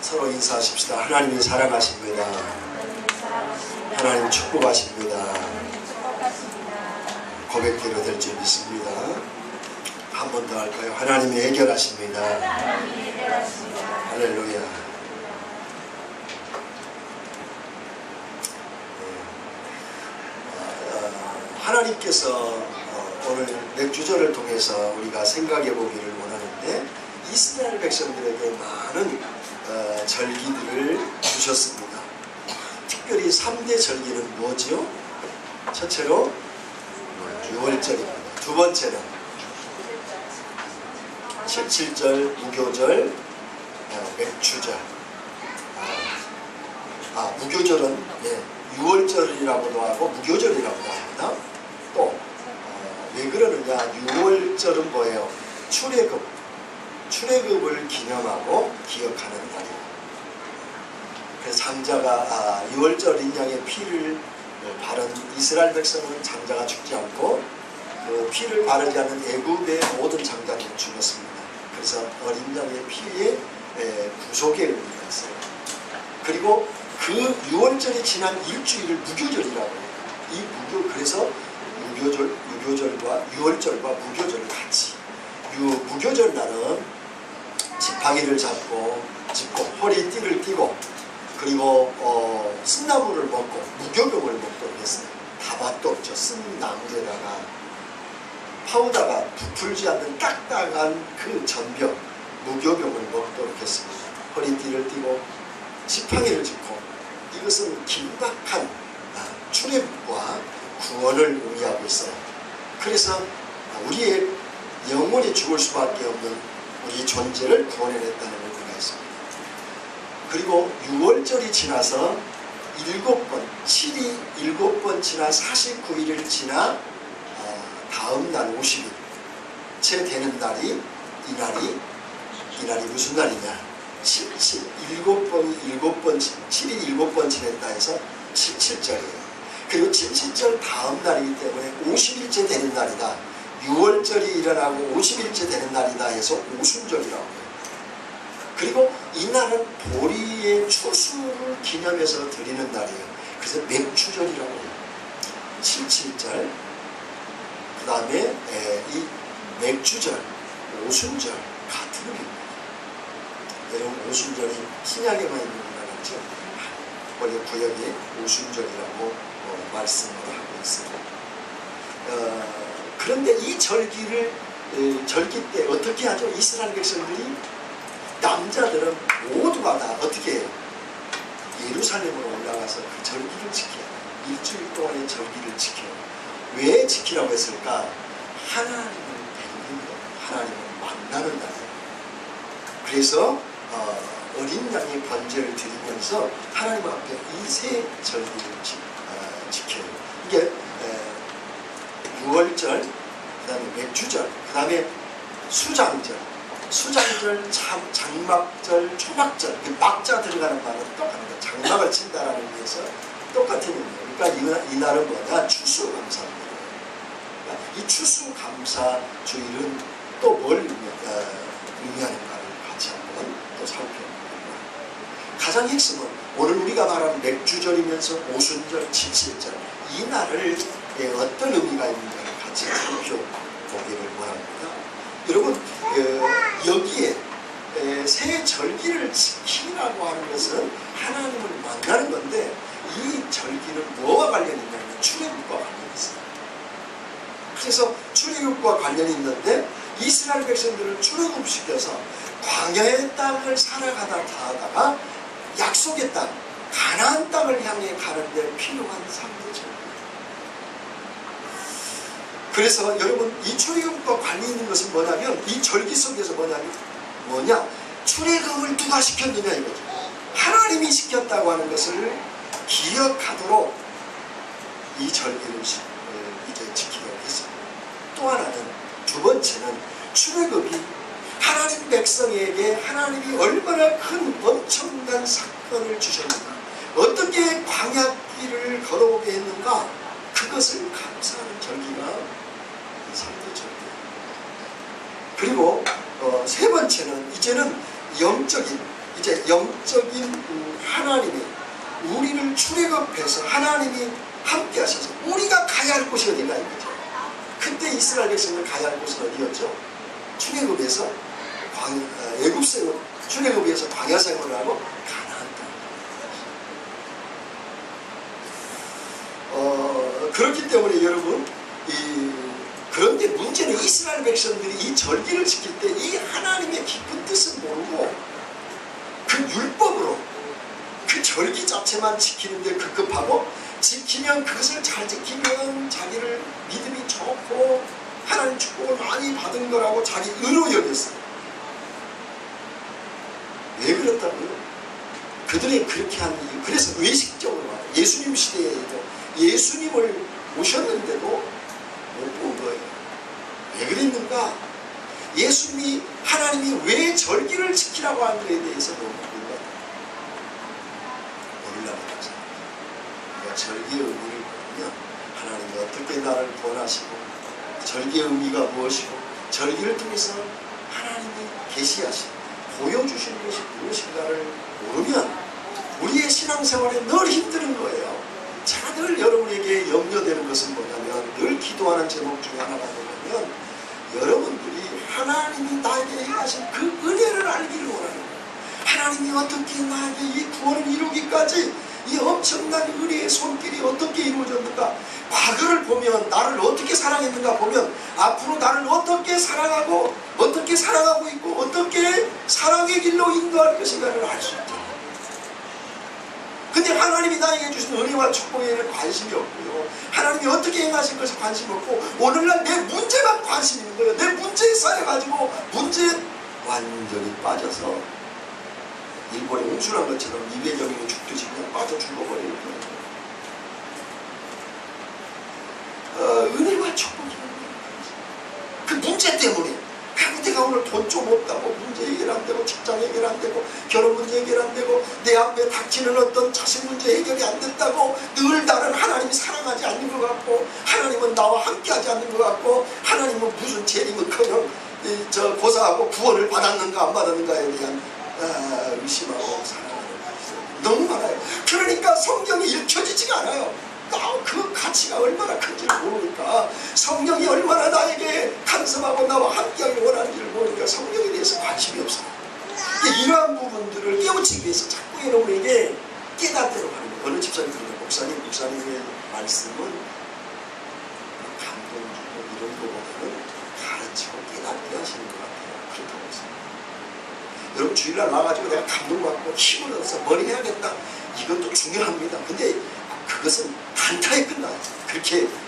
서로 인사하십시다. 하나님이 사랑하십니다. 하나님 축복하십니다. 고백대로 될 줄 믿습니다. 한 번 더 할까요? 하나님이 해결하십니다. 할렐루야. 하나님께서 오늘 맥주절을 통해서 우리가 생각해 보기를 원하는데, 이스라엘 백성들에게 많은 절기들을 주셨습니다. 특별히 3대 절기는 뭐죠? 첫째로 유월절입니다. 두 번째는 77절, 무교절, 맥주절. 무교절은 유월절이라고도 하고 무교절이라고도 합니다. 또 왜 그러느냐? 유월절은 뭐예요? 출애굽을 기념하고 기억하는 날이에요. 그래서 장자가 유월절 인양의 피를 바른 이스라엘 백성은 장자가 죽지 않고 그 피를 바르지 않는 애굽의 모든 장자는 죽었습니다. 그래서 어린 양의 피에 구속의 의미가 있어요. 그리고 그 유월절이 지난 일주일을 무교절이라고 해요. 그래서 유교절과 유월절과 무교절을 같이. 무교절 날은 지팡이를 짚고 허리띠를 띠고, 그리고 쓴나물을 먹고 무교병을 먹도록 했어요. 다밭도 없죠. 쓴 나무에다가 파우다가 부풀지 않는 딱딱한 그 전병, 무교병을 먹도록 했습니다. 허리띠를 띠고 지팡이를 짚고. 이것은 긴박한 출애굽과 구원을 의미하고 있어요. 그래서 우리의 영원히 죽을 수밖에 없는 우리 존재를 구원해냈다는 의미가 있습니다. 그리고 6월절이 지나서 7번, 7번 지나 49일을 지나 다음 날 50일째 되는 날이 이날이 무슨 날이냐? 7이 7번 지냈다 해서 77절이에요. 그리고 77절 다음 날이기 때문에 50일째 되는 날이다. 6월절이 일어나고 50일째 되는 날이다 해서 오순절이라고 해요. 그리고 이날은 보리의 추수를 기념해서 드리는 날이에요. 그래서 맥주절이라고 해요. 77절, 그 다음에 이 맥주절, 오순절 같은 의미입니다. 여러분, 오순절이 신약에만 있는 건 아니죠? 원래 구약에 오순절이라고 말씀을 하고 있습니다. 그런데 이 절기 때 어떻게 하죠? 이스라엘 백성들이, 남자들은 모두가 다 어떻게 해요? 예루살렘으로 올라가서 그 절기를 지켜요. 일주일 동안의 절기를 지켜요. 왜 지키라고 했을까? 하나님을 뵙는 것, 하나님을 만나는 날이에요. 그래서 어린 양의 번제를 드리면서 하나님 앞에 이 세 절기를 지켜요. 이게 6월절, 그 다음에 맥주절, 그 다음에 수장절, 장막절, 초막절. 막자 들어가는 말은 똑같습니다. 장막을 친다라는 의미에서 똑같은 의미예요. 그러니까 이날은 뭐냐? 추수감사입니다. 그러니까 이 추수감사주일은 또 뭘 의미하는가를 같이 한번 또 살펴봅니다. 가장 핵심은 오늘 우리가 말하는 맥주절이면서 오순절, 77절, 이 날을 어떤 의미가 있는가를 같이 살펴보기를 원합니다. 여러분, 여기에 새 절기를 지키라고 하는 것은 하나님을 만나는 건데, 이 절기는 뭐와 관련이 있냐면 출애굽과 관련이 있어요. 그래서 출애굽과 관련이 있는데, 이스라엘 백성들을 출애굽시켜서 광야의 땅을 살아가다가 약속의 땅, 가나안 땅을 향해 가는데 필요한 3대 절기. 그래서 여러분, 이 출애굽과 관련이 있는 것은 뭐냐면, 이 절기 속에서 뭐냐? 출애굽을 누가 시켰느냐 이거죠. 하나님이 시켰다고 하는 것을 기억하도록 이 절기를 이제 지키도록 했습니다. 또 하나는, 두 번째는 출애굽이 하나님 백성에게 하나님이 얼마나 큰 엄청난 사건을 주셨는가, 어떻게 광야길을 걸어오게 했는가, 그것을 감사하는 절기가 3대 절기예요. 그리고 세 번째는, 이제는 영적인 이제 영적인 하나님이 우리를 출애굽해서 하나님이 함께 하셔서 우리가 가야 할 곳이 어딘가 이거죠. 그때 이스라엘 백성들 가야 할 곳은 어디였죠? 출애굽에서 애굽 생활, 출애굽에서 광야 생활을 하고 가나안 땅. 그렇기 때문에 여러분, 그런데 문제는 이스라엘 백성들이 이 절기를 지킬 때 이 하나님의 깊은 뜻을 모르고 그 율법으로 그 절기 자체만 지키는데 급급하고, 지키면 그것을 잘 지키면 자기를 믿음이 좋고 하나님 축복을 많이 받은 거라고 자기 의로 여겼어요. 왜 그렇다고요? 그들이 그렇게 한 이유, 그래서 의식적으로 예수님 시대에도 예수님을 모셨는데도 못 본 거예요. 왜 그랬는가? 예수님이, 하나님이 왜 절기를 지키라고 한 거에 대해서 너무 몰라요. 모르려고 하죠. 그러니까 절기의 의미를 보면 하나님이 어떻게 나를 구원하시고 절기의 의미가 무엇이고 절기를 통해서 하나님이 계시하시고 보여주시는 것이 무엇인가를 모르면 우리의 신앙생활에 늘 힘드는 거예요. 제가 늘 여러분에게 염려되는 것은 뭐냐면, 늘 기도하는 제목 중에 하나가 뭐냐면, 여러분들이 하나님이 나에게 행하신 그 은혜를 알기를 원하는 거예요. 하나님이 어떻게 나에게 이 구원을 이루기까지 이 엄청난 은혜의 손길이 어떻게 이루어졌는가, 과거를 보면 나를 어떻게 사랑했는가 보면 앞으로 나를 어떻게 사랑하고 어떻게 사랑하고 있고 어떻게 사랑의 길로 인도할 것인가를 알 수 있죠. 근데 하나님이 나에게 주신 은혜와 축복에는 관심이 없고요, 하나님이 어떻게 행하신 것에 관심이 없고 오늘날 내 문제만 관심 있는 거예요. 내 문제에 쌓여가지고 문제에 완전히 빠져서 일본에 옹수한 것처럼 200여 명이 죽듯이 그냥 빠져 죽어버리는 거예요. 은혜와 축복이 없는 거예요. 그 문제 때문에, 내가 오늘 돈 좀 없다고 문제 해결 안 되고, 직장 해결 안 되고, 결혼 문제 해결 안 되고, 내 앞에 닥치는 어떤 자식 문제 해결이 안 된다고 늘 나는 하나님이 사랑하지 않는 것 같고, 하나님은 나와 함께 하지 않는 것 같고, 하나님은 무슨 죄임은커녕 고사하고 구원을 받았는가 안 받았는가에 대한 의심하고 살아가는 것이 너무 많아요. 그러니까 성경이 읽혀지지가 않아요. 그 가치가 얼마나 큰지를 모르니까, 성령이 얼마나 나에게 간섭하고 나와 함께하길 원하는지를 모르니까 성령에 대해서 관심이 없어요. 이러한 부분들을 깨우치기 위해서 자꾸 여러분에게 깨닫도록 하는 거예요. 어느 집사님 들으면 목사님의 말씀은 감동 주고 이런 거보다는 가르치고 깨닫게 하시는 것 같아요. 그렇다고 했습니다. 여러분, 주일날 나가지고 내가 감동받고 힘을 얻어서 머리 해야겠다, 이것도 중요합니다. 근데 그것은 단타에 끝나요.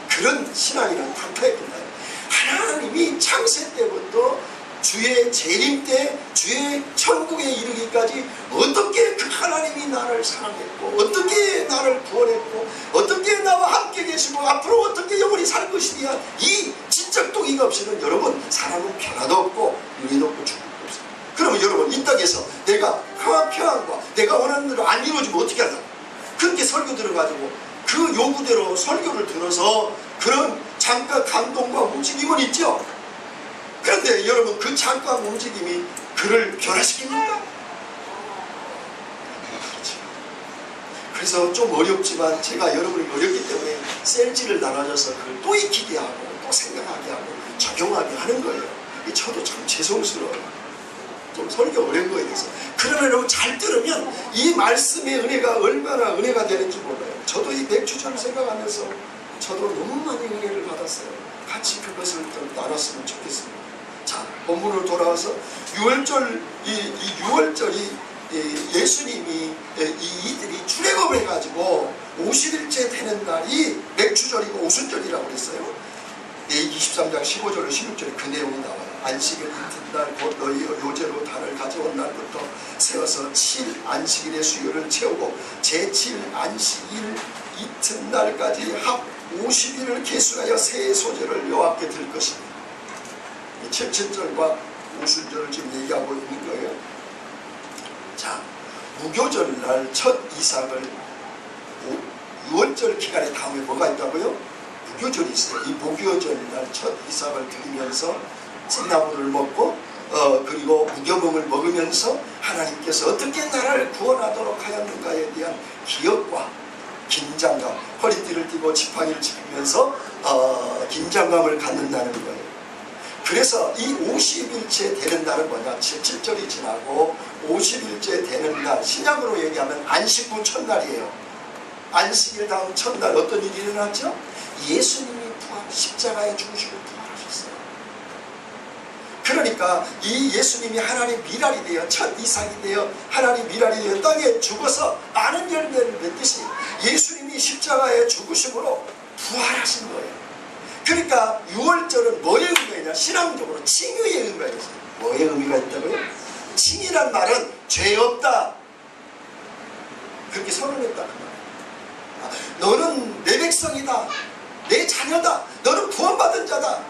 그런 신앙이란 단타에 끝나요. 하나님이 창세 때부터 주의 재림 때, 주의 천국에 이르기까지 어떻게 그 하나님이 나를 사랑했고, 어떻게 나를 구원했고, 어떻게 나와 함께 계시고 앞으로 어떻게 영원히 살 것에 대한 이 지적 동의가 없이는 여러분, 사람은 변화도 없고 의미도 없고 축복도 없어요. 그러면 여러분, 이 땅에서 내가 평안과 내가 원하는 대로 안 이루어지면 어떻게 하나? 그렇게 설교 들어가지고 그 요구대로 설교를 들어서 그런 잠깐 감동과 움직임은 있죠. 그런데 여러분, 그 잠깐 움직임이 그를 변화시킵니까? 그렇죠. 그래서 좀 어렵지만 제가 여러분이 어렵기 때문에 셀지를 나눠줘서 그걸 또 익히게 하고 또 생각하게 하고 적용하게 하는 거예요. 저도 참 죄송스러워요. 좀 설교 어려운 거에 대해서. 그러나 여러분, 잘 들으면 이 말씀의 은혜가 얼마나 은혜가 되는지 몰라요. 저도 이 맥주전을 생각하면서 저도 너무 많이 은혜를 받았어요. 같이 그것을 좀 나눴으면 좋겠습니다. 자, 본문으로 돌아와서 6월절, 이 6월절이 예수님이 이들이 출애굽을 해가지고 50일째 되는 날이 맥주절이고 오순절이라고 그랬어요. 23장 15절로 16절에 그 내용이 나와요. 안식일 이튿날 곧 너희 요제로 단을 가져온 날부터 세워서 7 안식일의 수요를 채우고 제7 안식일 이튿날까지 합 50일을 계수하여 새 소재를 여호와께 드릴 것입니다. 7절과 오순절을 지금 얘기하고 있는 거예요. 자, 무교절날 첫 이삭을 6월절 기간에 다음에 뭐가 있다고요? 무교절이 있어요. 이 무교절날 첫 이삭을 드리면서 찐나물을 먹고 그리고 무교봉을 먹으면서 하나님께서 어떻게 나라를 구원하도록 하였는가에 대한 기억과 긴장감, 허리띠를 띠고 지팡이를 짚으면서 긴장감을 갖는다는 거예요. 그래서 이 50일째 되는 날은 뭐냐? 7절이 지나고 50일째 되는 날, 신약으로 얘기하면 안식 후 첫날이에요. 안식일 다음 첫날 어떤 일이 일어났죠? 예수님이 십자가에 죽으시고 부활하셨어요. 그러니까 이 예수님이 하나님의 미랄이 되어 첫 이삭이 되어 하나님의 미랄이 되어 땅에 죽어서 많은 열매를 맺듯이 예수님이 십자가에 죽으심으로 부활하신 거예요. 그러니까 6월절은 뭐의 의미가 있냐? 신앙적으로 칭의의 의미가 있어요. 뭐의 의미가 있다고요? 칭의란 말은 죄 없다, 그렇게 선언했다 그 말이에요. 너는 내 백성이다, 내 자녀다, 너는 구원받은 자다,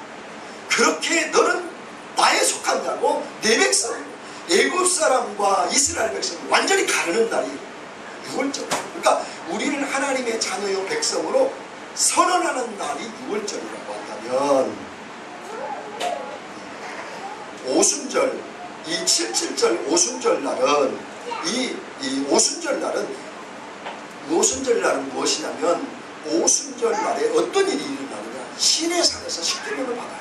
그렇게 너는 나에 속한 자고 내 백성, 애굽 사람과 이스라엘 백성을 완전히 가르는 날이 6월절. 그러니까 우리는 하나님의 자녀요 백성으로 선언하는 날이 6월절이라고 한다면, 오순절, 이 77절 오순절 날은 이 오순절 날은 무엇이냐면, 오순절 날에 어떤 일이 일어나느냐? 시내산에서 십계명을 받아요.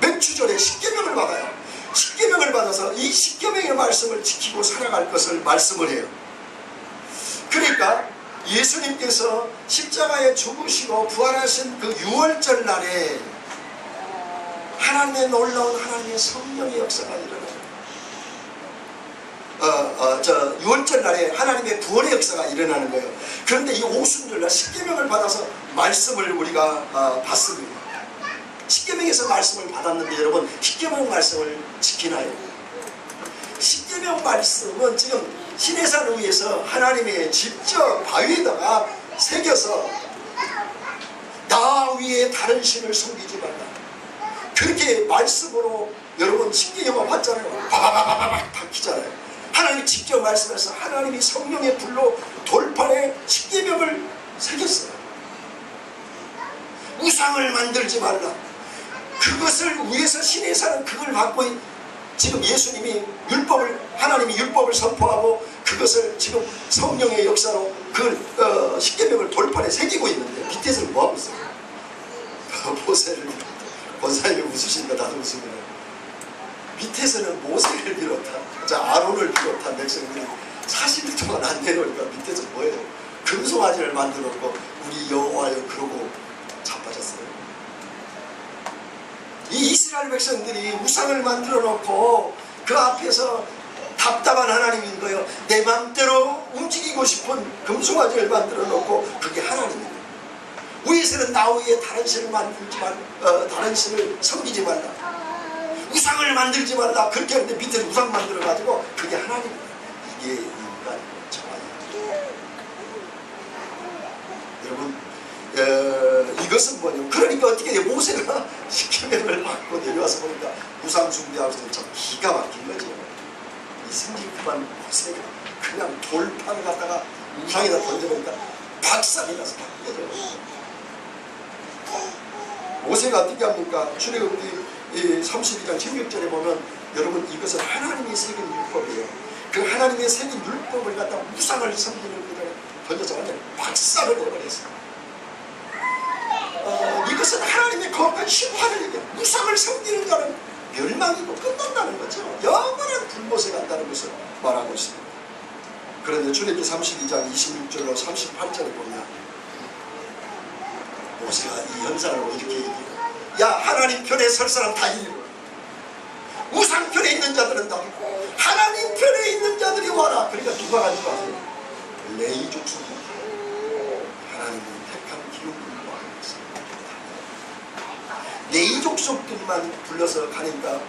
맹추절에 십계명을 받아요. 십계명을 받아서 이 십계명의 말씀을 지키고 살아갈 것을 말씀을 해요. 그러니까 예수님께서 십자가에 죽으시고 부활하신 그 6월절 날에 하나님의 놀라운 하나님의 성령의 역사가 일어나요. 6월절 날에 하나님의 구원의 역사가 일어나는 거예요. 그런데 이 오순절날 십계명을 받아서 말씀을 우리가 받습니다. 십계명에서 말씀을 받았는데 여러분, 십계명 말씀을 지키나요? 십계명 말씀은 지금 시내산 위에서 하나님의 직접 바위에다가 새겨서 나 위에 다른 신을 섬기지 말라, 그렇게 말씀으로 여러분 십계명을 받잖아요. 바바바바박 박히잖아요. 하나님이 직접 말씀해서 하나님이 성령의 불로 돌판에 십계명을 새겼어요. 우상을 만들지 말라. 그것을 위해서 시내산은 그걸 갖고 지금 예수님이 하나님이 율법을 선포하고 그것을 지금 성령의 역사로 그 십계명을 돌판에 새기고 있는데, 밑에서는 뭐하고 있어요? 모세를, 권사님이 웃으시니까 나도 웃으면, 밑에서는 모세를 비롯한 아론을 비롯한 백성들이 40일 동안 안 내려오니까 밑에서 뭐예요? 금송아지를 만들었고 우리 여호와여 그러고 자빠졌어요. 이 이스라엘 백성들이 우상을 만들어 놓고 그 앞에서 답답한 하나님인 거예요. 내 맘대로 움직이고 싶은 금송아지를 만들어 놓고 그게 하나님이에요. 위에서는 나 위에 다른 신을 만들지 말라, 다른 신을 섬기지 말라, 우상을 만들지 말라, 그렇게 하는데 밑에는 우상 만들어 가지고 그게 하나님이에요. 이게 인간 정화예요. 여러분, 이것은 뭐냐면, 그러니까 어떻게 모세가 십계명을 받고 내려와서 보니까 우상 숭배하고 참 기가 막힌 거죠. 이 성질급한 모세가 그냥 돌판을 갖다가 우상에다 던져보니까 박살이 나서 바뀌어져요. 모세가 어떻게 합니까? 출애굽기 32장 16절에 보면 여러분, 이것은 하나님이 새긴 율법이에요. 그 하나님의 새긴 율법을 갖다가 우상을 섬기는 그들을 던져서 완전히 박살을 내버렸어요. 이것은 하나님의 거룩한 심판을 얘기해요. 우상을 섬기는 자는 멸망이고 끝난다는 거죠. 영원한 불못에 간다는 것을 말하고 있습니다. 그런데 출애굽기 32장 26절로 38절에 보면 모세가 이 현상을 이렇게 얘기해요. 야, 하나님 편에 설 사람 다 이리 와. 우상 편에 있는 자들은 다 있고 하나님 편에 있는 자들이 와라. 그러니까 누가 가지고 와세요? 레위 족속. 하나님은 택한 기록들과 레위 족속들만 불러서 가니까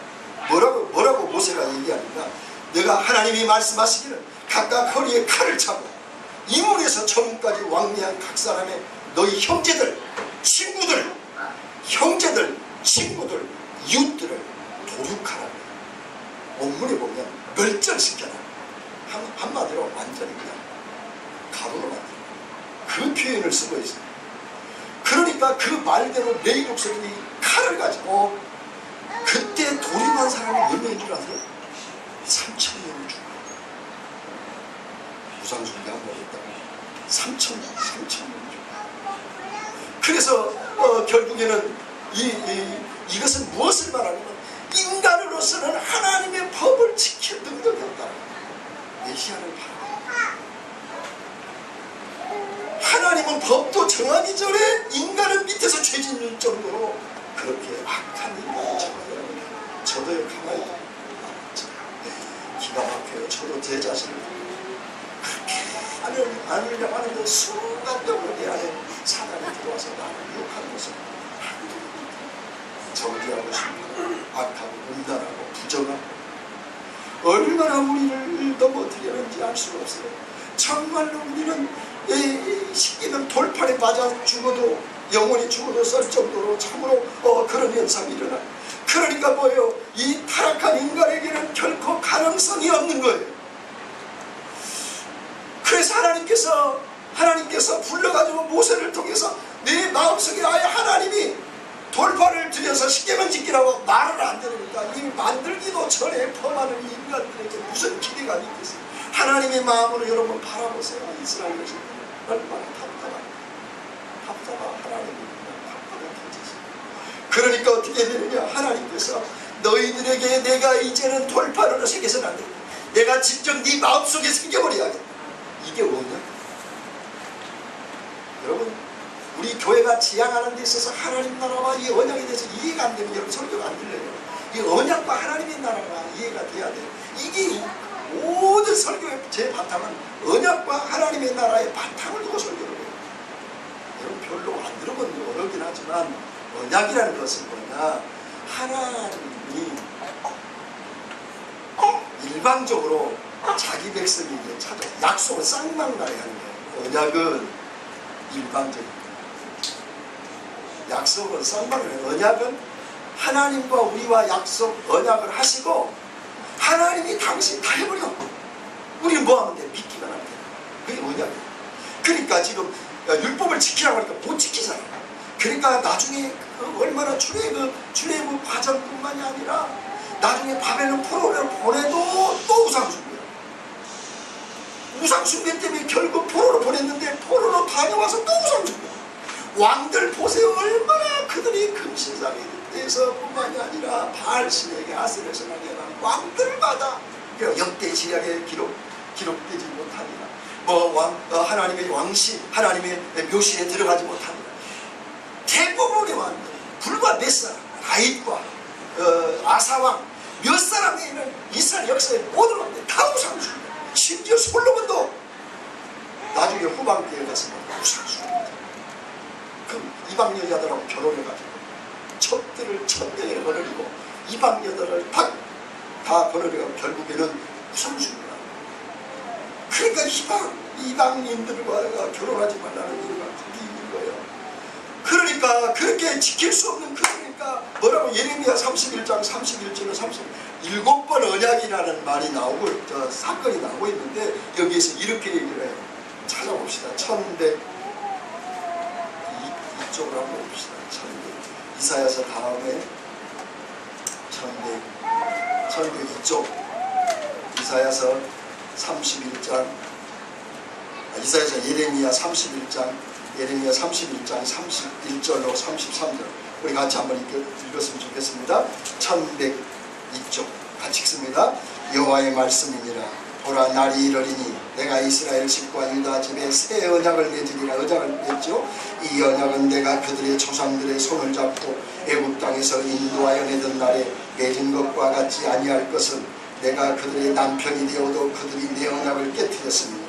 뭐라고 모세가 얘기하니까, 내가 하나님이 말씀하시기를 각각 허리에 칼을 차고 이물에서 저물까지 왕래한 각 사람의 너희 형제들, 친구들, 이웃들을 도륙하라. 원문에 보면 멸절시켜라. 한마디로 완전히 그냥 가루로 만들어. 그 표현을 쓰고 있어요. 그러니까 그 말대로 레위 족속이 칼을 가지고 그때 돌입한 사람이 몇 명인 줄 아세요? 3,000명을 죽어요. 무상수리가 안 먹었다고 3,000명을 죽어요. 그래서 결국에는 이것은 무엇을 말하냐면 인간으로서는 하나님의 법을 지킬 능력이 없다. 메시아를 바라요. 하나님은 법도 정하기 전에 인간을 밑에서 죄 짓는 정도로 그렇게 악한 인간을 정하더라고요. 저도 가만히 기가 막혀요. 저도 제 자신을 그렇게 하느냐고 하는데 순간적으로 내 안에 사단이 들어와서 나를 유혹하는 것을 정죄하고 싶고 악하고 음란하고 부정하고 얼마나 우리를 넘어뜨리는지 알 수가 없어요. 정말로 우리는 시키는 돌판에 맞아 죽어도 영혼이 죽어도 썰 정도로 참으로 그런 현상이 일어나요. 그러니까 뭐예요? 이 타락한 인간에게는 결코 가능성이 없는 거예요. 그래서 하나님께서 불러가지고 모세를 통해서 내 마음속에 아예 하나님이 돌파를 들여서 십계명 지키라고 말을 안 들으니까 이 만들기도 전에 범하는 인간들에게 무슨 기대감이 있겠어요. 하나님의 마음으로 여러분 바라보세요. 이스라엘 것이 얼마나 답답하 하나님이 답답한 존재죠. 그러니까 어떻게 되느냐, 하나님께서 너희들에게 내가 이제는 돌파로는 새겨서는 안 돼. 내가 직접 네 마음속에 새겨버려야겠다. 이게 뭐냐? 여러분, 우리 교회가 지향하는 데 있어서 하나님 나라와 이 언약에 대해서 이해가 안 되면 여러분 설교가 안 들려요. 이 언약과 하나님의 나라가 이해가 돼야 돼요. 이게 모든 설교의 제 바탕은 언약과 하나님의 나라의 바탕을 두고 설교를 해요. 여러분 별로 안 들어본 어렵긴 하지만 언약이라는 것은 뭐냐, 하나님이 일방적으로 자기 백성에게 찾아 약속을 쌍방나게 하는 거예요. 언약은 일방적입니다. 약속은 쌍방이에요. 언약은 하나님과 우리와 약속 언약을 하시고 하나님이 당신 다 해버려. 우리는 뭐 하면 돼? 믿기만 하면 돼. 그게 언약이에요. 그러니까 지금 율법을 지키라고 하니까 못 지키잖아. 그러니까 나중에 얼마나 출애굽 과정뿐만이 아니라 나중에 바벨론 포로를 보내도 또 우상숭배야. 우상숭배 때문에 결국 포로로 보냈는데 포로로 다녀와서 또 우상숭배. 왕들 보세요. 얼마나 그들이 금신상에 대해서 뿐만이 아니라 바알신에게 아세라신에게 한 왕들마다 역대 지략에 기록되지 못하니라. 하나님의 왕시, 하나님의 묘실에 들어가지 못하니라. 대부분의 왕들, 불과 몇 사람, 다윗과 아사왕 몇 사람에는 이스라엘 역사의 모든 왕들 다 우상숭배. 심지어 솔로몬도 나중에 후반기에 가서 우상숭배. 그럼 이방 여자들하고 결혼해가지고 첩들을 1000명이나 거느리고 이방 여자를 다 거느리고 결국에는 우상숭배라. 그러니까 이방인들과 결혼하지 말라는 이유가 그게 있는 거예요. 그러니까 그렇게 지킬 수 없는, 그러니까 뭐라고 예레미야 31장 31절로 37번 언약이라는 말이 나오고 사건이 나오고 있는데 여기에서 이렇게 얘기를 해요. 찾아봅시다. 1100 이쪽으로 한번 봅시다. 1100 이사야서 다음에 1100 이쪽 이사야서 31장 이사야서 예레미야 31장 31절로 33절 우리 같이 한번 읽었으면 좋겠습니다. 1100 이쪽 같이 읽습니다. 여호와의 말씀이니라. 보라, 날이 이르리니 내가 이스라엘 집과 유다 집에 새 언약을 맺으리라. 언약을 맺죠. 이 언약은 내가 그들의 조상들의 손을 잡고 애굽 땅에서 인도하여 내던 날에 맺은 것과 같지 아니할 것은 내가 그들의 남편이 되어도 그들이 내 언약을 깨뜨렸습니다.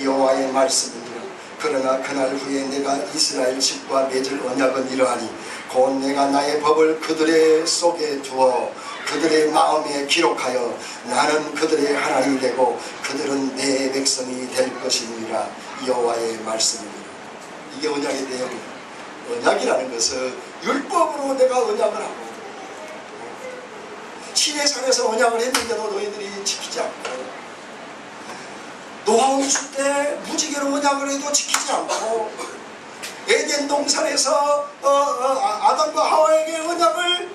여호와의 말씀이니라. 그러나 그날 후에 내가 이스라엘 집과 맺을 언약은 이러하니 곧 내가 나의 법을 그들의 속에 두어 그들의 마음에 기록하여 나는 그들의 하나님이 되고 그들은 내 백성이 될 것이니라. 여호와의 말씀입니다. 이게 언약의 내용이에요. 언약이라는 것은 율법으로 내가 언약을 하고 시내산에서 언약을 했는데도 너희들이 지키지 않고 노아가 있을 때 무지개로 언약을 해도 지키지 않고 에덴 동산에서 아담과 하와에게 언약을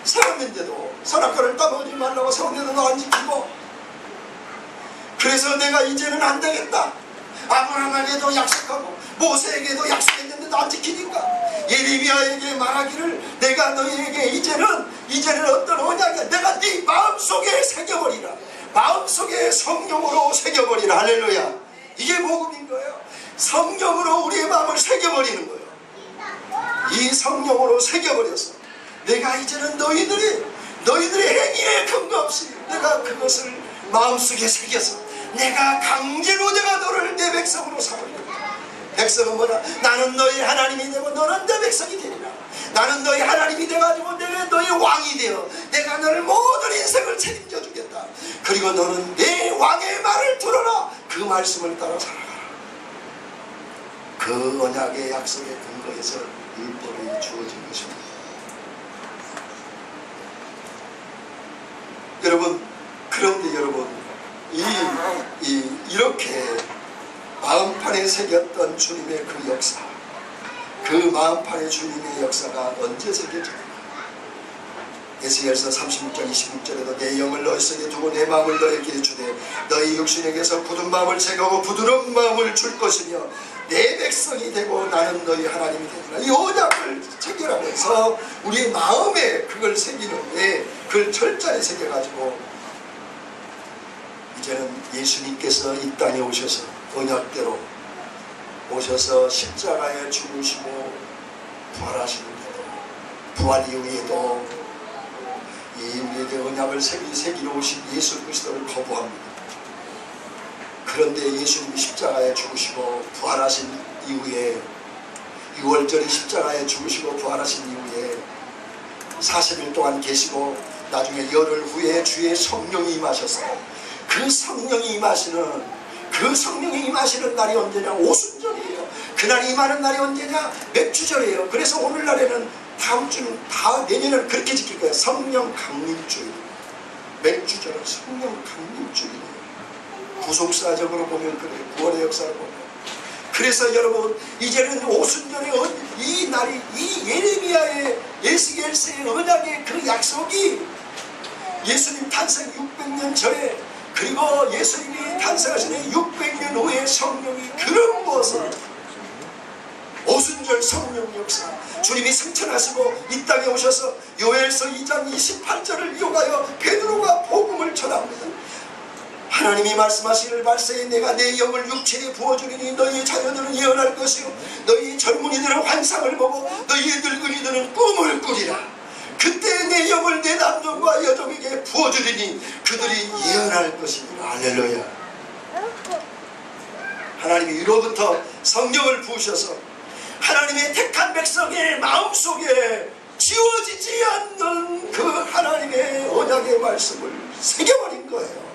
세웠는데도, 선악과를 따먹지 말라고 세웠는데도 안 지키고, 그래서 내가 이제는 안 되겠다, 아브라함에게도 약속하고 모세에게도 약속했는데도 안 지키니까 예레미야에게 말하기를 내가 너희에게 이제는 어떤 언약이야, 내가 네 마음속에 새겨버리라, 마음속에 성령으로 새겨버리라. 할렐루야. 이게 복음인 거예요. 성령으로 우리의 마음을 새겨버리는 거예요. 이 성령으로 새겨버려서 내가 이제는 너희들의 행위에 근거 없이 내가 그것을 마음속에 새겨서 내가 강제로 내가 너를 내 백성으로 삼으리라. 백성은 뭐다? 나는 너희 하나님이 되고 너는 내 백성이 되리라. 나는 너희 하나님이 돼가지고 내가 너희 왕이 되어 내가 너를 모든 인생을 책임져 주겠다. 그리고 너는 내 왕의 말을 들어라. 그 말씀을 따라 살아가라. 그 언약의 약속의 근거에서 율법이 주어진 것입니다. 여러분, 그런데 여러분, 이렇게 마음판에 새겼던 주님의 그 역사, 그 마음판의 주님의 역사가 언제 새겨지는가? 에스겔서 36장 26절에도 내 영을 너희 속에 두고 내 마음을 너희에게 주되 너희 육신에게서 굳은 마음을 제거하고 부드러운 마음을 줄 것이며 내 백성이 되고 나는 너희 하나님이 되리라. 이 언약을 체결하면서 우리의 마음에 그걸 새기는데 그걸 철저히 새겨가지고 이제는 예수님께서 이 땅에 오셔서 언약대로 오셔서 십자가에 죽으시고 부활하시는데도 부활 이후에도 이 우리에게 언약을 새기러 오신 예수 그리스도를 거부합니다. 그런데 예수님이 십자가에 죽으시고 부활하신 이후에 6월절에 십자가에 죽으시고 부활하신 이후에 40일 동안 계시고 나중에 열흘 후에 주의 성령이 임하셨어요. 그 성령이 임하시는 날이 언제냐? 오순절이에요. 그날이 임하는 날이 언제냐? 맥주절이에요. 그래서 오늘날에는 다음 주는 내년에는 그렇게 지킬 거예요. 성령 강림주일. 맥주절은 성령 강림주일이에요. 구속사적으로 보면 그래요. 구원의 역사를 보면. 그래서 여러분, 이제는 오순절의 이 날이, 이 예레미야의 에스겔서의 언약의 그 약속이 예수님 탄생 600년 전에, 그리고 예수님이 탄생하신 600년 후에 성령이 그런 무엇을 오순절 성령 역사, 주님이 승천하시고 이 땅에 오셔서 요엘서 2장 28절을 이용하여 베드로가 복음을 전합니다. 하나님이 말씀하시기를 말세에 내가 내 영을 육체에 부어주리니 너희 자녀들은 예언할 것이요 너희 젊은이들은 환상을 보고 너희 늙은이들은 꿈을 꾸리라. 그때 내 영을 내 남종과 여종에게 부어주리니 그들이 예언할 것이니라. 할렐루야. 하나님이 위로부터 성령을 부으셔서 하나님의 택한 백성의 마음속에 지워지지 않는 그 하나님의 언약의 말씀을 새겨버린 거예요.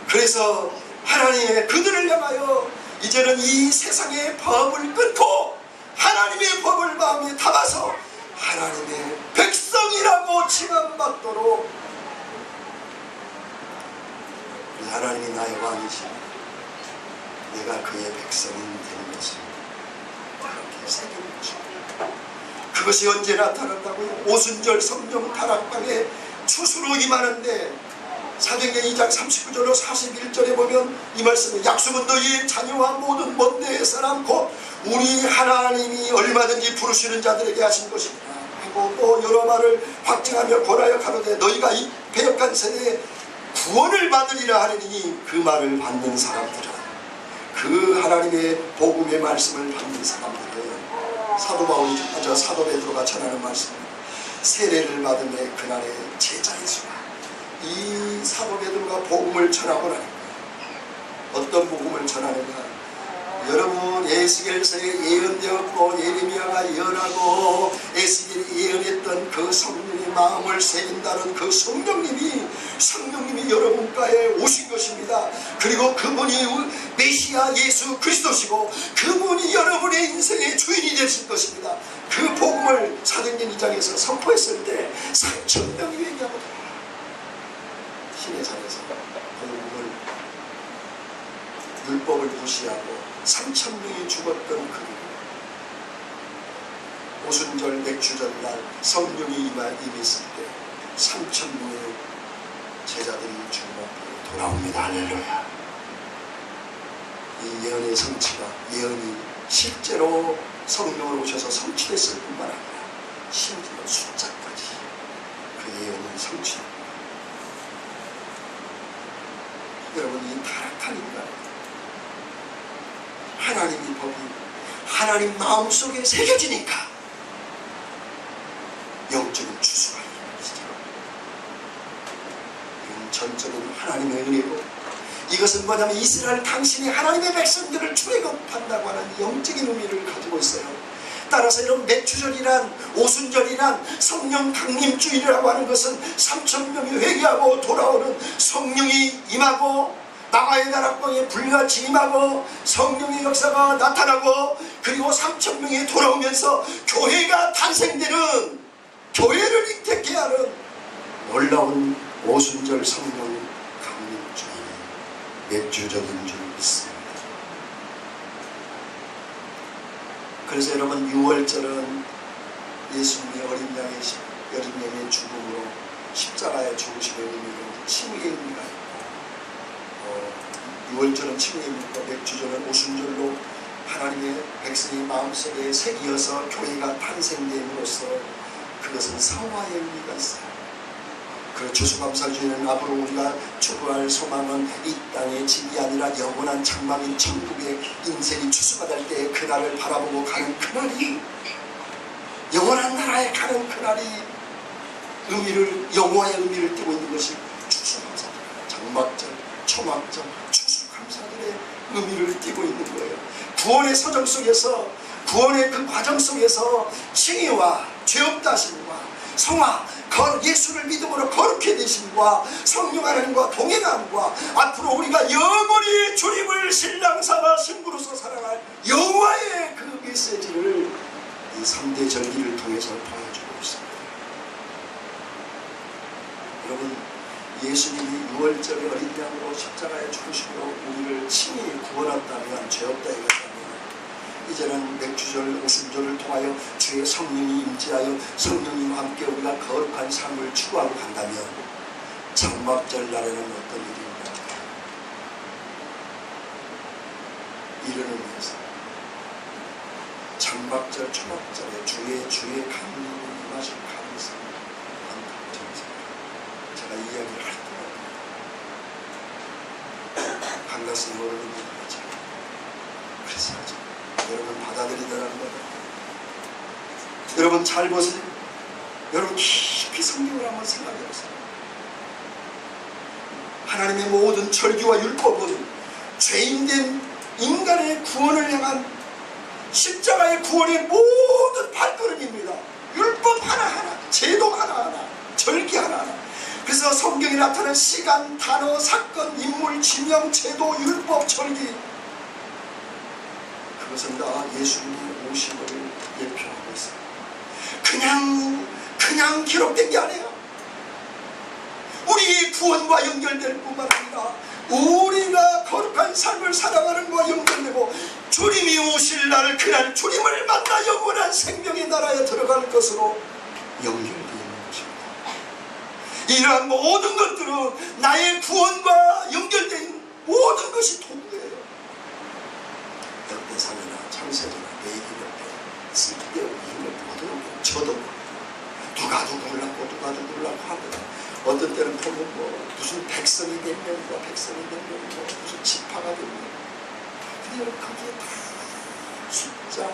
그래서 하나님의 그들을 향하여 이제는 이 세상의 법을 끊고 하나님의 법을 마음에 담아서 하나님의 백성이라고 칭함받도록 하나님이 나의 왕이시니 내가 그의 백성이 되는 것입니다. 그렇게 새기는 것입니다. 그것이 언제 나타난다고요? 오순절 성령 타락방에 추수로 임하는데 사도행전 2장 39절로 41절에 보면 이 말씀에 약속은 너희 자녀와 모든 먼데의 사람 곧 우리 하나님이 얼마든지 부르시는 자들에게 하신 것이다 하고 또 여러 말을 확증하며 권하여 가로되 너희가 이 패역한 세대에 구원을 받으리라 하리니 그 말을 받는 사람들은 그 하나님의 복음의 말씀을 받는 사람들은 사도 바울이 사도 베드로가 전하는 말씀입니다. 세례를 받음에 그날의 제자의 수가 이 사도 베드로가 복음을 전하고 나니까 어떤 복음을 전하는가? 여러분, 에스겔서에 예언되었고 예레미야가 예언하고 에스겔이 예언했던 그 성령의 마음을 새긴다는 그 성령님이 여러분가에 오신 것입니다. 그리고 그분이 메시아 예수 그리스도시고 그분이 여러분의 인생의 주인이 되실 것입니다. 그 복음을 사도행전 2장에서 선포했을 때 3,000명이 회개하고 신의 산에서 복음을 율법을 무시하고 3,000명이 죽었던 그 오순절 맥주전날 성령이 임했을 때 3,000명의 제자들이 주님 앞으로 돌아옵니다. 할렐루야. 이 예언의 성취가, 예언이 실제로 성령을 오셔서 성취됐을 뿐만 아니라 심지어 숫자까지 그 예언이 성취됩니다. 여러분, 이 타락한 인간, 하나님의 법이 하나님 마음속에 새겨지니까 영적인 추수가 일어나시죠. 이건 전적인 하나님의 은혜고, 이것은 뭐냐면 이스라엘 당신이 하나님의 백성들을 출애굽한다고 하는 영적인 의미를 가지고 있어요. 따라서 이런 맥주절이란, 오순절이란 성령 강림주일이라고 하는 것은 3,000명이 회개하고 돌아오는 성령이 임하고, 나와의 나라방에 불같이 임하고 성령의 역사가 나타나고, 그리고 3,000명이 돌아오면서 교회가 탄생되는, 교회를 잉태케 하는 놀라운 오순절 성령 강림주일이 맥주절인 줄 믿습니다. 그래서 여러분, 6월절은 예수님의 어린 양의 죽음으로 십자가의 죽으심의 의미로 칭의의 의미가 있고, 6월절은 칭의의 의미고, 맥주절은 오순절로 하나님의 백성의 마음속에 새기어서 교회가 탄생됨으로써 그것은 성화의 의미가 있어요. 그 추수감사주의는 앞으로 우리가 추구할 소망은 이 땅의 집이 아니라 영원한 장막인 천국의 인생이 추수가 될 때 그날을 바라보고 가는 그날이, 영원한 나라에 가는 그날이 의미를, 영화의 의미를 띠고 있는 것이 추수감사입니다. 장막절, 초막절, 추수감사절의 의미를 띠고 있는 거예요. 구원의 서정 속에서, 구원의 그 과정 속에서 칭의와 죄업다심과 성화, 예수를 믿음으로 거룩해 되심과 성령 하나님과 동행함과 앞으로 우리가 영원히 주님을 신랑 삼아 신부로서 살아갈 영화의 그 메시지를 이 3대 절기를 통해서 보여주고 있습니다. 여러분, 예수님이 6월절의 어린 양으로 십자가에 죽으심으로 우리를 친히 구원한다면, 죄없다 이것이라면, 이제는 맥주절, 오순절을 통하여 주의 성령이 임재하여 성령님과 함께 우리가 거룩한 삶을 추구하고 간다면 장막절 날에는 어떤 일이 일어날까? 이런 의미에서 장막절, 초막절에 주의 강림이 임하실 가능성이 많다고 저는 생각합니다. 제가 이야기를 할 동안 반갑은 모르는 일이죠. 그래서 여러분 받아들이더라는 거예요. 여러분 잘 보세요. 여러분 깊이 성경을 한번 생각해 보세요. 하나님의 모든 절기와 율법은 죄인된 인간의 구원을 향한 십자가의 구원의 모든 발걸음입니다. 율법 하나하나, 제도 하나하나, 절기 하나하나. 그래서 성경에 나타난 시간, 단어, 사건, 인물, 지명, 제도, 율법, 절기, 그것은 다 예수님의 오심을 예표하고 있어요. 그냥 기록된 게 아니에요. 우리의 구원과 연결될 뿐만 아니라 우리가 거룩한 삶을 살아가는 것과 연결되고, 주님이 오실 날, 그날 주님을 만나 영원한 생명의 나라에 들어갈 것으로 연결되어 있는 것입니다. 이러한 모든 것들은 나의 구원과 연결된 모든 것이 도구예요. 역대상이나 창세기나 레위기나 쓸데없는 힘을 모두 저도 누가 누구를 낳고 누가 누구를 낳고 합니다. 어떤 때는 보면 무슨 백성이 된 명과 백성이 된 명이고 무슨 지파가 된 명, 그냥 거기에 다 숫자,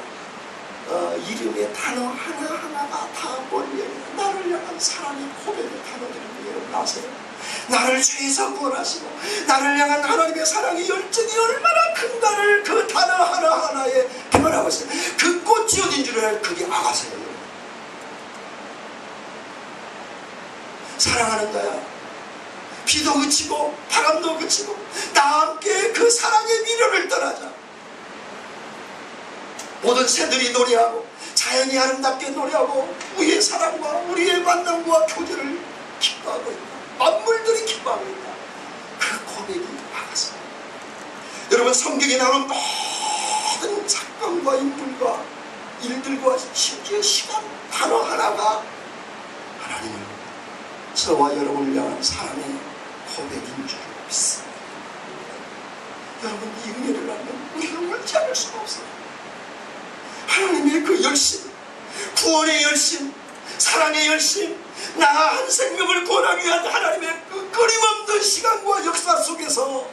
이름의 단어 하나하나가 다 몰려있는 나를 향한 사랑의 고백의 단어들이 여러분 아세요? 나를 죄에서 구원하시고 나를 향한 하나님의 사랑의 열정이 얼마나 큰가를 그 단어 하나하나에 표현하고 있어요. 그 꽃이 어딘 줄 알아요? 그게 아가서예요. 사랑하는 거야. 비도 그치고 바람도 그치고 나 함께 그 사랑의 미련을 떠나자. 모든 새들이 노래하고 자연이 아름답게 노래하고 우리의 사랑과 우리의 만남과 교제를 기뻐하고 있다. 만물들이 기뻐하고 있다. 그 고백이 아가서. 여러분 성경에 나오는 모든 사건과 인물과 일들과 심지어 시간 단어 하나가 하나님을 저와 여러분을 향한 사랑의 고백인 줄 믿습니다. 여러분, 이 은혜를 알면 우리가 울지 않을 수가 없어요. 하나님의 그 열심, 구원의 열심, 사랑의 열심, 나 한 생명을 구원하기 위한 하나님의 그 끊임없는 시간과 역사 속에서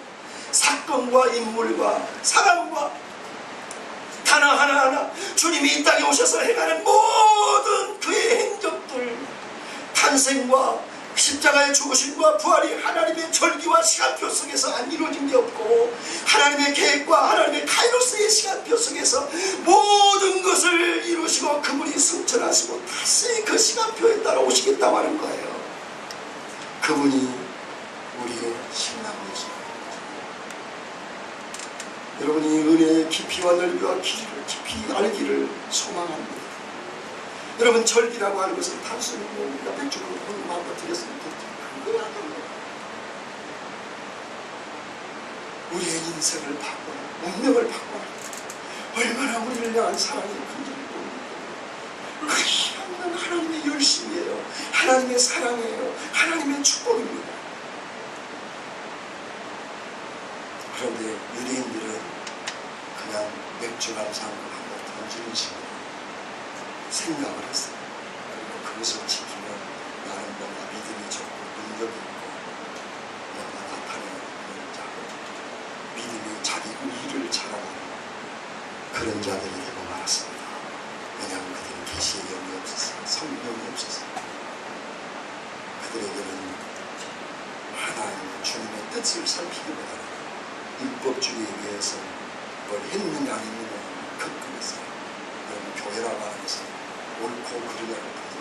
사건과 인물과 사람과 단어 하나하나 주님이 이 땅에 오셔서 행하는 모든 그의 행적들, 탄생과 십자가의 죽으심과 부활이 하나님의 절기와 시간표 속에서 안 이루어진 게 없고, 하나님의 계획과 하나님의 카이로스의 시간표 속에서 모든 것을 이루시고 그분이 승천하시고 다시 그 시간표에 따라 오시겠다고 하는 거예요. 그분이 우리의 신랑이시죠. 여러분이 은혜의 깊이와 넓이와 길이를 깊이 알기를 소망합니다. 여러분, 절기라고 하는 것은 단순히 우리가 맥주를 오늘 마음껏 드렸으면 됐죠. 그거 아니에요. 우리의 인생을 바꿔라, 운명을 바꿔라. 얼마나 우리를 향한 사랑이 큰지 모릅니다. 그게 없는 하나님의 열심이에요. 하나님의 사랑이에요. 하나님의 축복입니다. 그런데 유대인들은 그냥 맥주 감사한 걸 한번 던지는 식으로 생각을 했어요. 그리고 그것을 지키면 나는 뭔가 믿음이 좋고 능력이 있고 뭔가 나타내는 자고 믿음이 자기 의의를 자랑하는 그런 자들이 되고 말았습니다. 왜냐하면 그들은 계시의 영이 없었어요. 성령이 없었어요. 그들에게는 하나님 주님의 뜻을 살피기보다는 율법주의에 의해서 뭘 했느냐 안 했느냐 급급했어요. 여러분, 교회라고 하는 것은 옳고 그르냐를 보는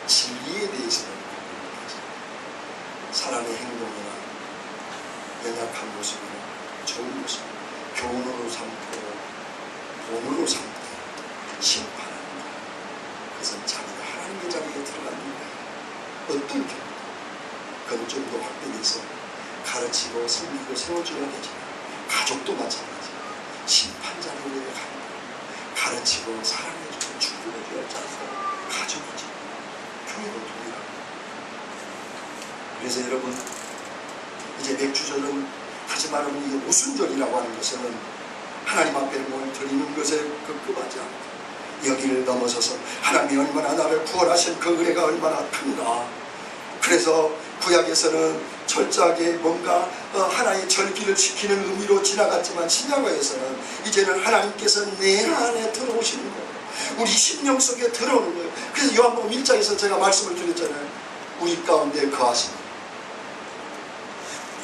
진리에 대해서는 모르겠죠. 사람의 행동이나 연약한 모습이나 좋은 모습, 교훈으로 삼고 본으로 삼고 심판하는 거예요. 그것은 자기가 하나님의 자리에 들어가는 거예요. 어떤 경우도 그건 좀 더 확대돼서 가르치고 섬기고 세워줘야 되지만, 가족도 마찬가지예요. 심판 자리에 가는 거예요. 가르치고 사랑해주고 축복해줘야 할 자리가 가족이죠. 교회도 동일하고. 그래서 여러분, 이제 맥주절은 다시 말하면 이게 오순절이라고 하는 것은 하나님 앞에 뭘 드리는 것에 급급하지 않고 여기를 넘어서서 하나님이 얼마나 나를 구원하신 그 은혜가 얼마나 큰가. 그래서 구약에서는 철저하게 뭔가 하나의 절기를 지키는 의미로 지나갔지만, 신약에서는 이제는 하나님께서 내 안에 들어오시는 거예요. 우리 심령 속에 들어오는 거예요. 그래서 요한복음 1장에서 제가 말씀을 드렸잖아요. 우리 가운데 거하시는,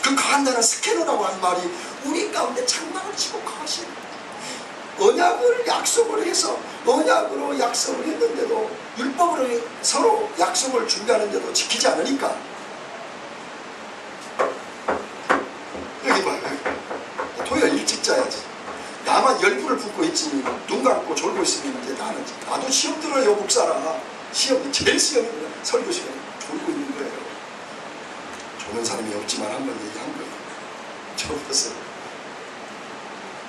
그 거한다는 스캐너라고 하는 말이 우리 가운데 장막을 치고 거하시는 거예요. 언약을 약속을 해서 언약으로 약속을 했는데도, 율법으로 서로 약속을 준비하는데도 지키지 않으니까, 여기 봐요. 토요일 일찍 자야지. 나만 열불을 붓고 있지, 눈 감고 졸고 있으면 이제 나도 시험 들어요. 목사라. 시험이 제일 시험이구나. 설교 시간에 졸고 있는 거예요. 조는 사람이 없지만 한번 얘기한 거예요. 저보세요.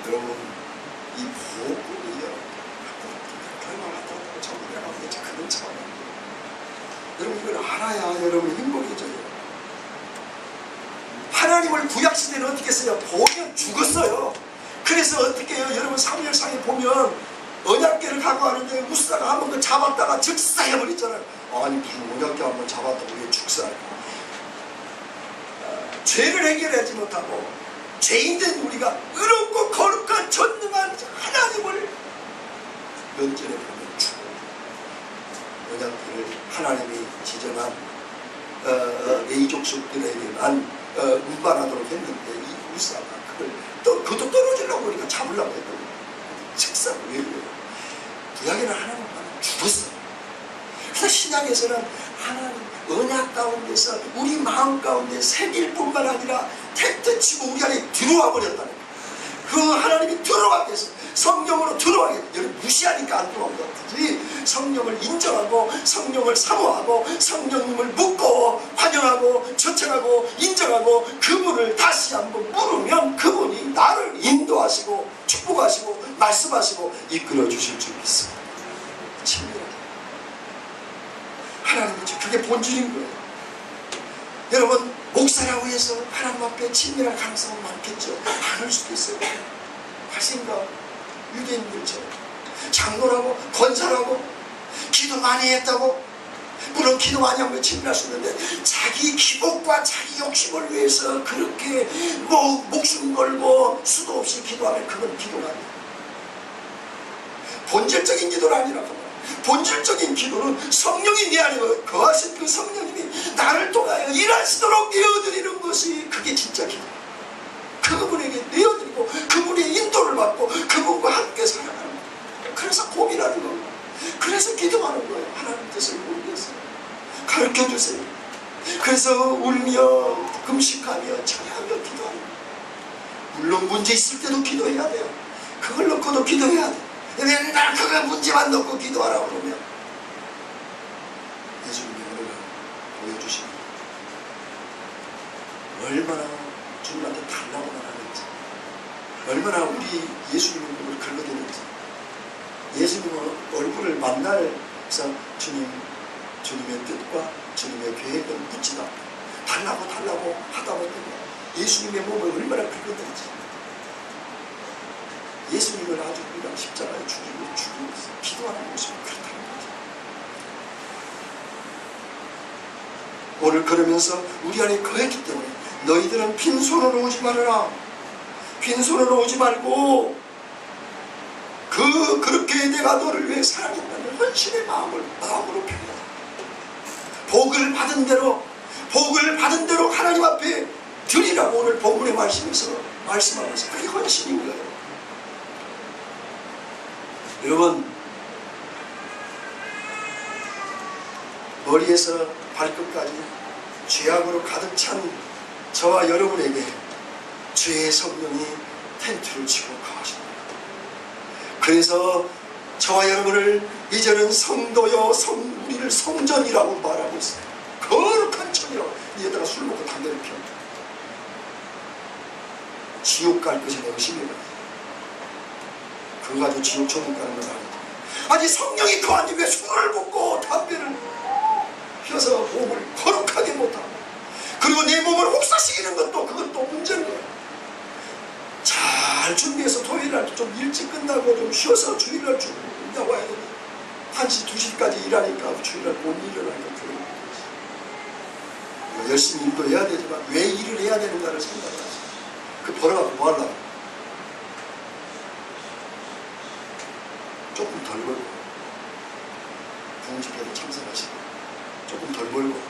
여러분, 이 복음이요, 결말 하더라도 전부 내가면 이제 그런 차원이에요. 여러분, 이걸 알아야 여러분이 행복해져요. 하나님을 구약시대는 어떻게 했어요? 보면 죽었어요. 그래서 어떻게 해요? 여러분, 사무엘상에 보면 언약궤를 갖고 가는데 무사가 한번 그 잡았다가 즉사해버렸잖아요. 아니, 무슨 언약궤 한번 잡았다고 왜 죽사해요? 죄를 해결하지 못하고 죄인된 우리가 의롭고 거룩한 전능한 하나님을 면전에 보면 죽어. 언약궤를 하나님이 지정한 A족속들에게만 운반하도록 했는데, 이 우사가 그것도 떨어지려고 그러니까 잡으려고 했거든요. 즉사로 외우려고. 구약에는 하나님은 죽었어요. 그래서 신약에서는 하나님 언약 가운데서 우리 마음 가운데 생길 뿐만 아니라 텐트 치고 우리 안에 들어와 버렸다는 거예요. 그 하나님이 들어와 계세요. 성령으로 들어가게. 여러분 무시하니까 안 들어온 것 같지. 성령을 인정하고 성령을 사모하고 성령님을 묻고 환영하고 초청하고 인정하고 그분을 다시 한번 물으면 그분이 나를 인도하시고 축복하시고 말씀하시고 이끌어 주실 줄 믿습니다. 친밀하게 하나님은 그게 본질인 거예요. 여러분 목사라고 해서 하나님 앞에 친밀할 가능성은 많겠죠. 많을 수도 있어요. 화신가 유대인들처럼 장로라고 권사라고 기도 많이 했다고, 물론 기도 많이 하면 친밀할 수 있는데 자기 기복과 자기 욕심을 위해서 그렇게 목숨 걸고 수도 없이 기도하면 그건 기도가 아니에요. 본질적인 기도는 아니라고. 본질적인 기도는 성령이 내 안에 거하신 그 성령님이 나를 통하여 일하시도록 내어드리는 것이 그게 진짜 기도. 그분에게 내어드리고 그분의 인도를 받고 그분과 함께 살아가는 거예요. 그래서 고민하는 거예요. 그래서 기도하는 거예요. 하나님 뜻을 모르겠어요. 가르쳐 주세요. 그래서 울며 금식하며 찬양하며 기도하는 거예요. 물론 문제 있을 때도 기도해야 돼요. 그걸 놓고도 기도해야 돼요. 맨날 그거 문제만 놓고 기도하라고 그러면 예수님의 은혜를 보여주십니다. 얼마나 주님한테 달라고만 하는지, 얼마나 우리 예수님의 몸을 긁어대는지. 예수님의 얼굴을 만나서 주님의 뜻과 주님의 계획을 묻지도 않고 달라고 하다 보면 예수님의 몸을 얼마나 긁어대는지. 예수님을 아주 그냥 십자가에 죽이고 기도하는 모습이 그렇다는 거죠. 오늘 그러면서 우리 안에 거했기 때문에 너희들은 빈손으로 오지 말아라. 빈손으로 오지 말고 그렇게 내가 너를 위해 살아겠다는 헌신의 마음으로 표현하라. 복을 받은 대로 하나님 앞에 드리라고 오늘 본문의 말씀에서 말씀하면서 그게 헌신인 거예요. 여러분 머리에서 발끝까지 죄악으로 가득 찬 저와 여러분에게 주의 성령이 텐트를 치고 가십니다. 그래서 저와 여러분을 이제는 성도요 우리를 성전이라고 말하고 있어요. 거룩한 천이라고. 이에다가 술 먹고 담배를 피워 지옥 갈 것이 명심이에요. 그거 가지고 지옥 천국 가는 건 아니죠. 아니 성령이 그 안에 왜 술을 먹고 담배를 피워서 몸을 거룩하게 못하고 그리고 내 몸을 혹사시키는 것도 그것도 문제인 거예요. 잘 준비해서 토요일날 좀 일찍 끝나고 좀 쉬어서 주일날 쭉 나와야 됩니다. 1시 2시까지 일하니까 주일날 못 일어나니까 그런 거지. 열심히 일도 해야 되지만 왜 일을 해야 되는가를 생각하지. 그 벌어갖고 뭐 하려고. 조금 덜 벌고 부흥집회도 참석하시고 조금 덜 벌고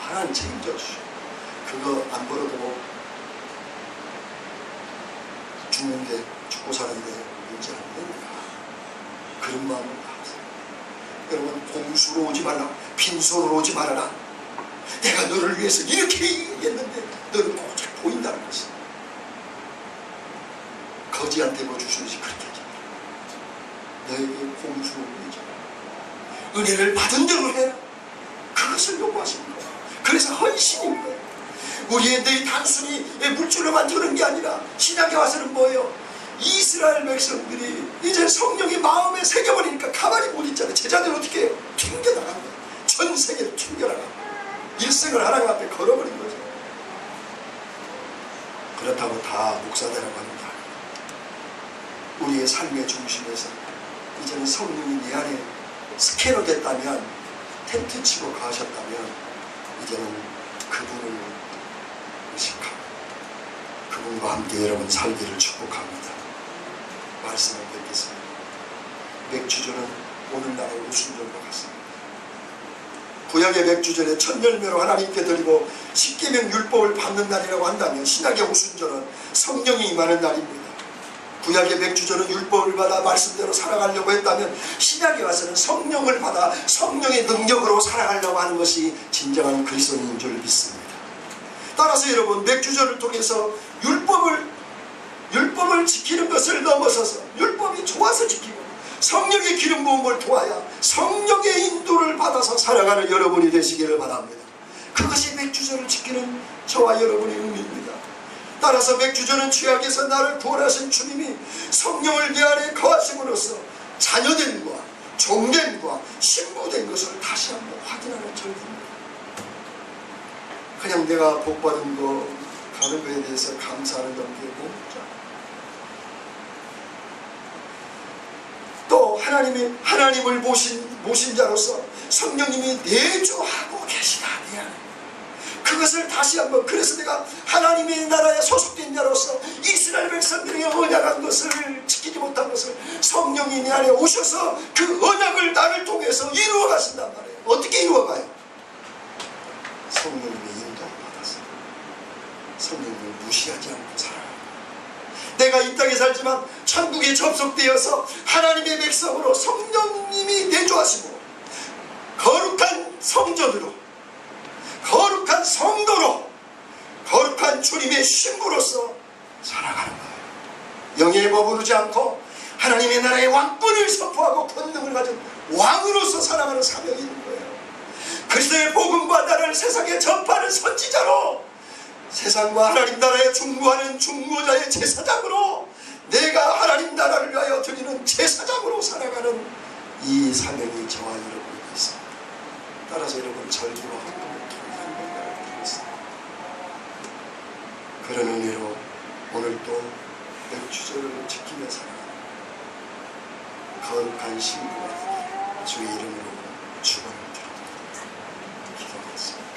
하나님 책임져 주시오. 그거 안 벌어도 죽는데 죽고 사는데 문제 안 됩니다. 그런 마음으로 하세요. 여러분 공수로 오지 말라. 빈손으로 오지 말아라. 내가 너를 위해서 이렇게 얘기했는데 너는 고작 보인다는 것이. 거지한테 뭐 주시는지 그렇게 하지 마라. 너에게 공수로 오지 마라. 은혜를 받은 대로 해라. 그것을 요구하시는 거예요. 그래서 헌신인 거예요. 우리의 내 단순히 물질로만 드는 게 아니라 신약에 와서는 뭐예요? 이스라엘 백성들이 이제 성령이 마음에 새겨버리니까 가만히 못 있잖아요. 제자들 어떻게 해요? 튕겨나간 거예요. 전 세계를 튕겨나간 거예요. 일생을 하나님 앞에 걸어버린 거죠. 그렇다고 다 목사되라고 하는 게 아니에요. 우리의 삶의 중심에서 이제는 성령이 내 안에 스캐너 됐다면, 텐트 치고 가셨다면 이제는 그분을 의식하고 그분과 함께 여러분 살기를 축복합니다. 말씀을 뵙겠습니다. 맥주전은 오늘날의 우순절과 같습니다. 구약의 맥주전에 첫 열매로 하나님께 드리고 십계명 율법을 받는 날이라고 한다면 신약의 우순절은 성령이 임하는 날입니다. 구약의 맥주전은 율법을 받아 말씀대로 살아가려고 했다면 신약에 와서는 성령을 받아 성령의 능력으로 살아가려고 하는 것이 진정한 그리스도인인 줄 믿습니다. 따라서 여러분 맥주전을 통해서 율법을 율법을 지키는 것을 넘어서서 율법이 좋아서 지키고 성령의 기름 부음을 통하여 성령의 인도를 받아서 살아가는 여러분이 되시기를 바랍니다. 그것이 맥주전을 지키는 저와 여러분의 의미입니다. 따라서 맥주전은 죄악에서 나를 구원하신 주님이 성령을 내 안에 거하심으로써 자녀됨과 종됨과 신부된 것을 다시 한번 확인하는 절기입니다. 그냥 내가 복받은 거 가는 거에 대해서 감사하는 관계 뭡니까? 또 하나님을 모신 자로서 성령님이 내주하고 계시다 내 안에. 그것을 다시 한번, 그래서 내가 하나님의 나라에 소속된 자로서 이스라엘 백성들에게 언약한 것을 지키지 못한 것을 성령이 내 안에 오셔서 그 언약을 나를 통해서 이루어 가신단 말이에요. 어떻게 이루어가요? 성령님의 인도를 받아서 성령님을 무시하지 않고 살아가요. 내가 이 땅에 살지만 천국에 접속되어서 하나님의 백성으로 성령님이 내주하시고 거룩한 성전으로, 거룩한 성도로, 거룩한 주님의 신부로서 살아가는 거예요. 영에 머무르지 않고 하나님의 나라의 왕권을 선포하고 권능을 가진 왕으로서 살아가는 사명이 있는 거예요. 그리스도의 복음과 나라를 세상에 전파하는 선지자로, 세상과 하나님 나라에 중보하는 중보자의 제사장으로, 내가 하나님 나라를 위하여 드리는 제사장으로 살아가는 이 사명이 저와 여러분에게 있습니다. 따라서 여러분 절기로 한번을 드리겠습니다. 그런 의미로 오늘도 맥주절을 지키며 살아가는 거룩한 신부가 되기를 주의 이름으로 축원을 드립니다. 기도하겠습니다.